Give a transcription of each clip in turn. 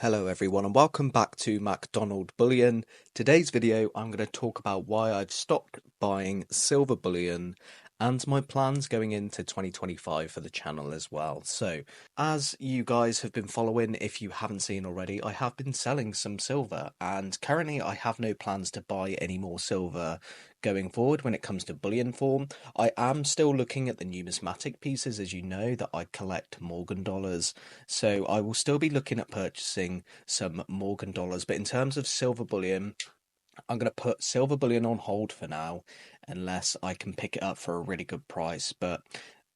Hello everyone and welcome back to McDonald Bullion. Today's video I'm going to talk about why I've stopped buying silver bullion and my plans going into 2025 for the channel as well. So, as you guys have been following, if you haven't seen already, I have been selling some silver and currently I have no plans to buy any more silver going forward when it comes to bullion form. I am still looking at the numismatic pieces, as you know, that I collect Morgan dollars. So I will still be looking at purchasing some Morgan dollars, but in terms of silver bullion, I'm going to put silver bullion on hold for now unless I can pick it up for a really good price. But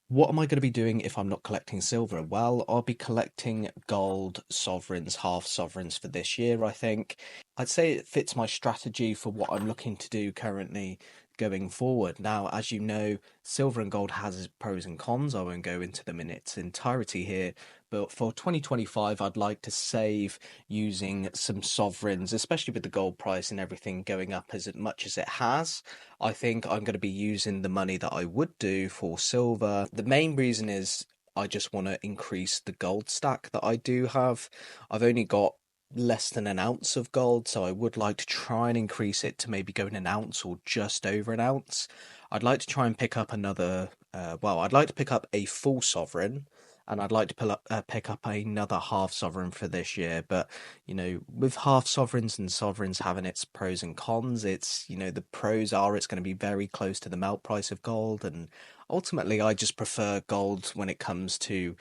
what am I going to be doing if I'm not collecting silver? Well, I'll be collecting gold sovereigns, half sovereigns for this year, I think. I'd say it fits my strategy for what I'm looking to do currently going forward. Now, as you know, silver and gold has its pros and cons. I won't go into them in its entirety here, but for 2025, I'd like to save using some sovereigns, especially with the gold price and everything going up as much as it has. I think I'm going to be using the money that I would do for silver. The main reason is I just want to increase the gold stack that I do have. I've only got less than an ounce of gold, so I would like to try and increase it to maybe go in an ounce or just over an ounce. I'd like to try and pick up I'd like to pick up a full sovereign, and I'd like to pick up another half sovereign for this year. But with half sovereigns and sovereigns having its pros and cons, the pros are it's going to be very close to the melt price of gold, and ultimately I just prefer gold when it comes to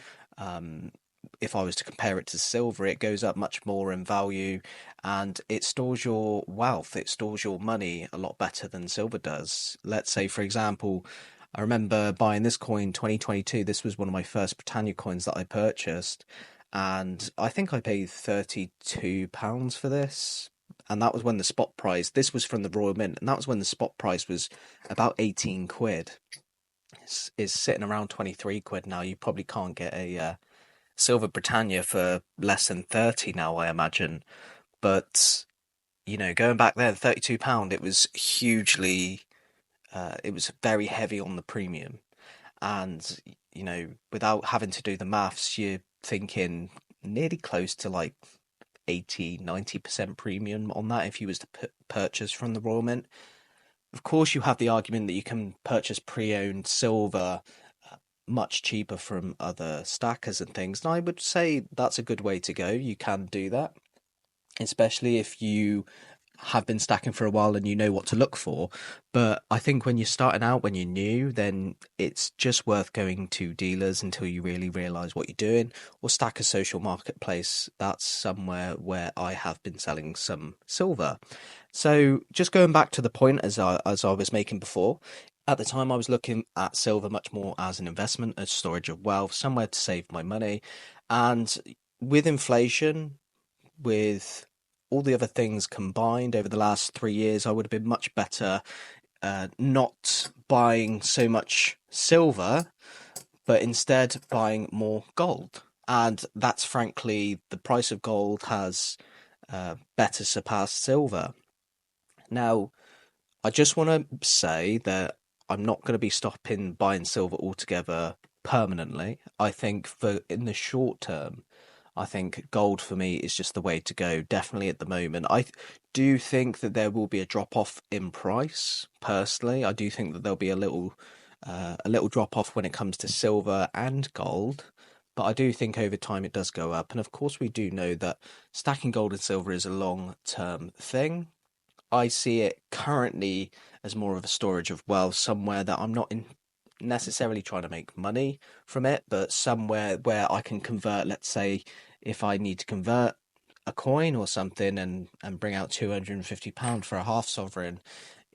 if I was to compare it to silver, it goes up much more in value and it stores your wealth, it stores your money a lot better than silver does. Let's say, for example, I remember buying this coin 2022. This was one of my first Britannia coins that I purchased, and I think I paid £32 for this. And that was when the spot price, this was from the Royal Mint, and that was when the spot price was about 18 quid. It's sitting around 23 quid now. You probably can't get a Silver Britannia for less than 30 now, I imagine. But, going back then, £32, it was it was very heavy on the premium. And, without having to do the maths, you're thinking nearly close to like 80-90% premium on that if you was to purchase from the Royal Mint. Of course, you have the argument that you can purchase pre-owned silver much cheaper from other stackers and things. And I would say that's a good way to go. You can do that, especially if you have been stacking for a while and you know what to look for. But I think when you're starting out, when you're new, then it's just worth going to dealers until you really realize what you're doing, or stack a social marketplace. That's somewhere where I have been selling some silver. So just going back to the point as I was making before, at the time I was looking at silver much more as an investment, as storage of wealth, somewhere to save my money. And with inflation, with all the other things combined over the last 3 years, I would have been much better not buying so much silver, but instead buying more gold. And that's frankly, the price of gold has better surpassed silver. Now, I just want to say that I'm not going to be stopping buying silver altogether permanently. I think for in the short term, I think gold for me is just the way to go, definitely at the moment. Do think that there will be a drop off in price, personally. I do think that there'll be a little drop off when it comes to silver and gold. But I do think over time it does go up. And of course, we do know that stacking gold and silver is a long term thing. I see it currently as more of a storage of wealth, somewhere that I'm not necessarily trying to make money from it, but somewhere where I can convert, let's say, if I need to convert a coin or something and bring out £250 for a half sovereign,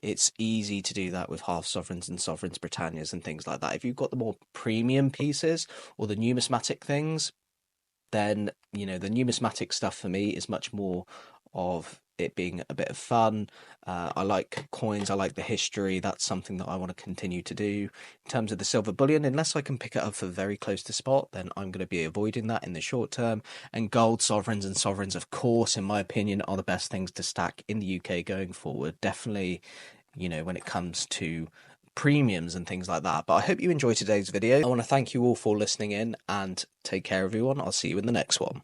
it's easy to do that with half sovereigns and sovereigns Britannias and things like that. If you've got the more premium pieces or the numismatic things, then the numismatic stuff for me is much more of it being a bit of fun. I like coins, I like the history. That's something that I want to continue to do. In terms of the silver bullion, unless I can pick it up for very close to spot, then I'm going to be avoiding that in the short term. And gold sovereigns and sovereigns, of course, in my opinion, are the best things to stack in the UK going forward. Definitely, when it comes to premiums and things like that. But I hope you enjoyed today's video. I want to thank you all for listening in and take care, everyone. I'll see you in the next one.